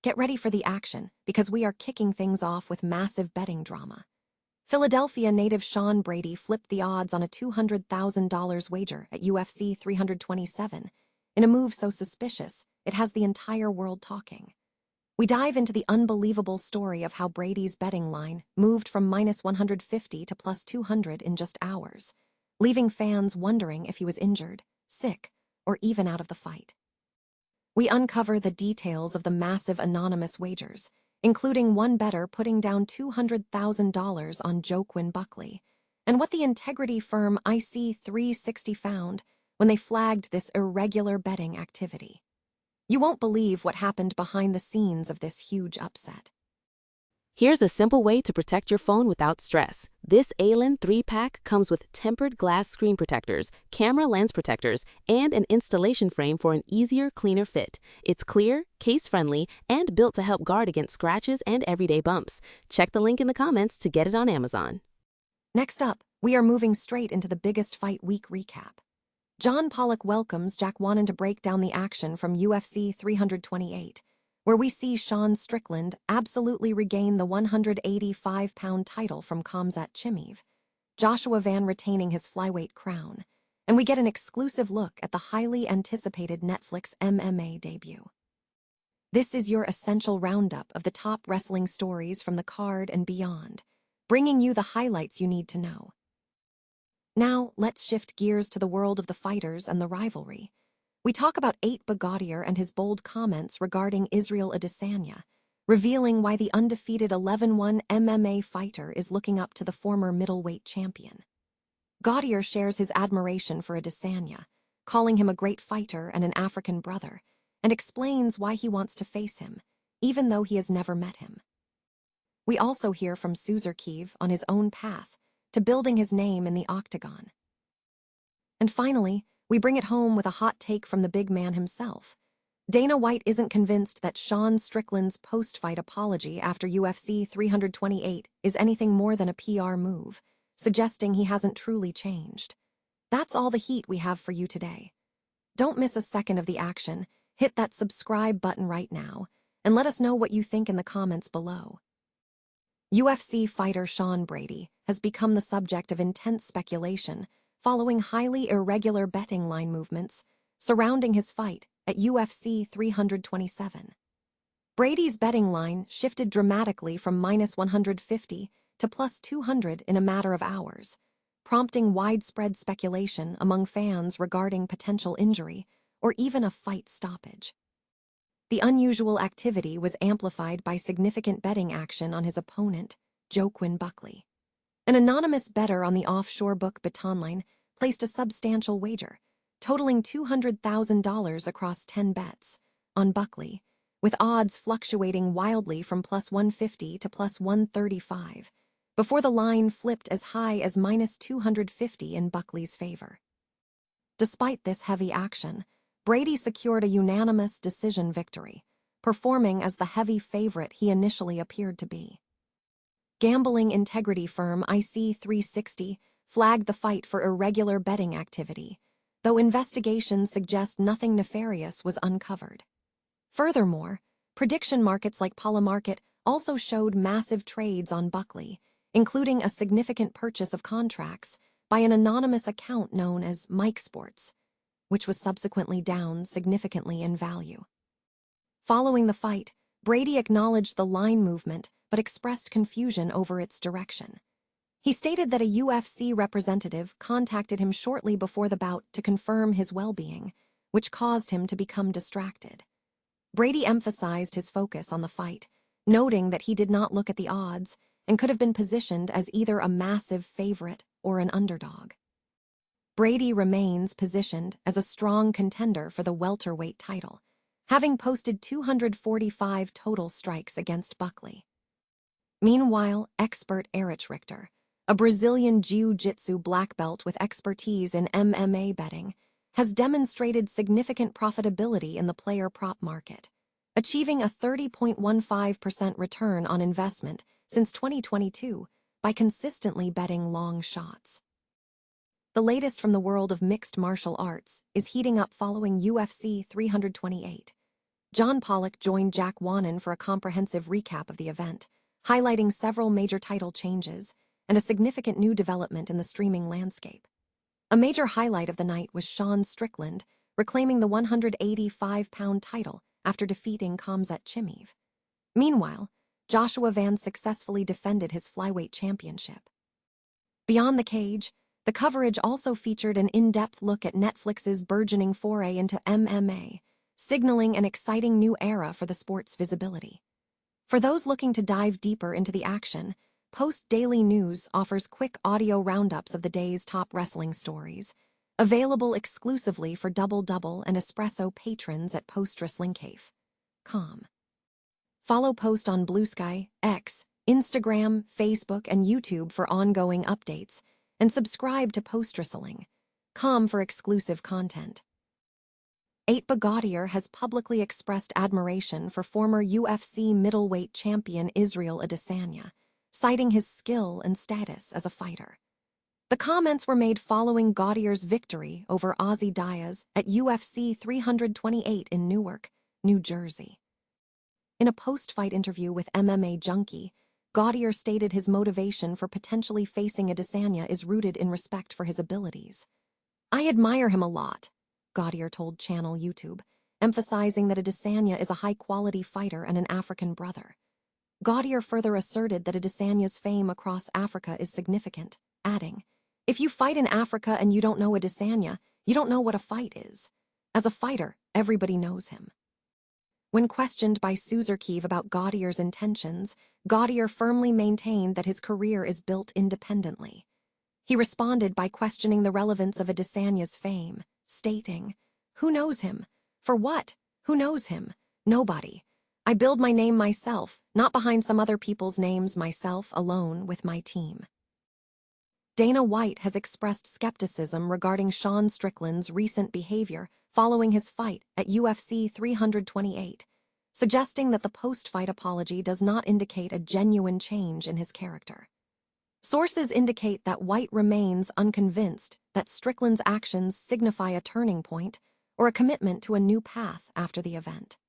Get ready for the action, because we are kicking things off with massive betting drama. Philadelphia native Sean Brady flipped the odds on a $200,000 wager at UFC 327 in a move so suspicious it has the entire world talking. We dive into the unbelievable story of how Brady's betting line moved from -150 to +200 in just hours, leaving fans wondering if he was injured, sick, or even out of the fight. We uncover the details of the massive anonymous wagers, including one bettor putting down $200,000 on Joaquin Buckley, and what the integrity firm IC360 found when they flagged this irregular betting activity. You won't believe what happened behind the scenes of this huge upset. Here's a simple way to protect your phone without stress. This ALEN 3-pack comes with tempered glass screen protectors, camera lens protectors, and an installation frame for an easier, cleaner fit. It's clear, case-friendly, and built to help guard against scratches and everyday bumps. Check the link in the comments to get it on Amazon. Next up, we are moving straight into the biggest fight week recap. John Pollock welcomes Jack Wannon to break down the action from UFC 328, where we see Sean Strickland absolutely regain the 185-pound title from Khamzat Chimaev, Joshua Van retaining his flyweight crown, and we get an exclusive look at the highly anticipated Netflix MMA debut. This is your essential roundup of the top wrestling stories from the card and beyond, bringing you the highlights you need to know. Now, let's shift gears to the world of the fighters and the rivalry. We talk about Ateba Gautier and his bold comments regarding Israel Adesanya, revealing why the undefeated 11-1 MMA fighter is looking up to the former middleweight champion. Gautier shares his admiration for Adesanya, calling him a great fighter and an African brother, and explains why he wants to face him, even though he has never met him. We also hear from Suzerkiv on his own path to building his name in the octagon. And finally, we bring it home with a hot take from the big man himself. Dana White isn't convinced that Sean Strickland's post-fight apology after UFC 328 is anything more than a PR move, suggesting he hasn't truly changed. That's all the heat we have for you today. Don't miss a second of the action. Hit that subscribe button right now, and let us know what you think in the comments below. UFC fighter Sean Brady has become the subject of intense speculation following highly irregular betting line movements surrounding his fight at UFC 327. Brady's betting line shifted dramatically from -150 to +200 in a matter of hours, prompting widespread speculation among fans regarding potential injury or even a fight stoppage. The unusual activity was amplified by significant betting action on his opponent, Joaquin Buckley. An anonymous bettor on the offshore book Betonline placed a substantial wager, totaling $200,000 across 10 bets, on Buckley, with odds fluctuating wildly from +150 to +135, before the line flipped as high as -250 in Buckley's favor. Despite this heavy action, Brady secured a unanimous decision victory, performing as the heavy favorite he initially appeared to be. Gambling integrity firm IC360 flagged the fight for irregular betting activity, though investigations suggest nothing nefarious was uncovered. Furthermore, prediction markets like Polymarket also showed massive trades on Buckley, including a significant purchase of contracts by an anonymous account known as Mike Sports, which was subsequently down significantly in value. Following the fight, Brady acknowledged the line movement but expressed confusion over its direction. He stated that a UFC representative contacted him shortly before the bout to confirm his well-being, which caused him to become distracted. Brady emphasized his focus on the fight, noting that he did not look at the odds and could have been positioned as either a massive favorite or an underdog. Brady remains positioned as a strong contender for the welterweight title, having posted 245 total strikes against Buckley. Meanwhile, expert Erich Richter, a Brazilian jiu-jitsu black belt with expertise in MMA betting, has demonstrated significant profitability in the player prop market, achieving a 30.15% return on investment since 2022 by consistently betting long shots. The latest from the world of mixed martial arts is heating up following UFC 328. John Pollock joined Jack Wannon for a comprehensive recap of the event, highlighting several major title changes and a significant new development in the streaming landscape. A major highlight of the night was Sean Strickland reclaiming the 185-pound title after defeating Khamzat Chimaev. Meanwhile, Joshua Vance successfully defended his flyweight championship. Beyond the cage, the coverage also featured an in-depth look at Netflix's burgeoning foray into MMA, signaling an exciting new era for the sport's visibility. For those looking to dive deeper into the action, Post Daily News offers quick audio roundups of the day's top wrestling stories, available exclusively for Double Double and Espresso patrons at postwrestlingcafe.com. Follow Post on Blue Sky, X, Instagram, Facebook, and YouTube for ongoing updates, and subscribe to postwrestling.com for exclusive content. Ateba Gautier has publicly expressed admiration for former UFC middleweight champion Israel Adesanya, citing his skill and status as a fighter. The comments were made following Gautier's victory over Ozzy Diaz at UFC 328 in Newark, New Jersey. In a post-fight interview with MMA Junkie, Gautier stated his motivation for potentially facing Adesanya is rooted in respect for his abilities. "I admire him a lot," Gautier told Channel YouTube, emphasizing that Adesanya is a high-quality fighter and an African brother. Gautier further asserted that Adesanya's fame across Africa is significant, adding, "If you fight in Africa and you don't know Adesanya, you don't know what a fight is. As a fighter, everybody knows him." When questioned by Suzerkiv about Gautier's intentions, Gautier firmly maintained that his career is built independently. He responded by questioning the relevance of Adesanya's fame, stating, "Who knows him? For what? Who knows him? Nobody. I build my name myself, not behind some other people's names, myself alone with my team." Dana White has expressed skepticism regarding Sean Strickland's recent behavior following his fight at UFC 328, suggesting that the post-fight apology does not indicate a genuine change in his character. Sources indicate that White remains unconvinced that Strickland's actions signify a turning point or a commitment to a new path after the event.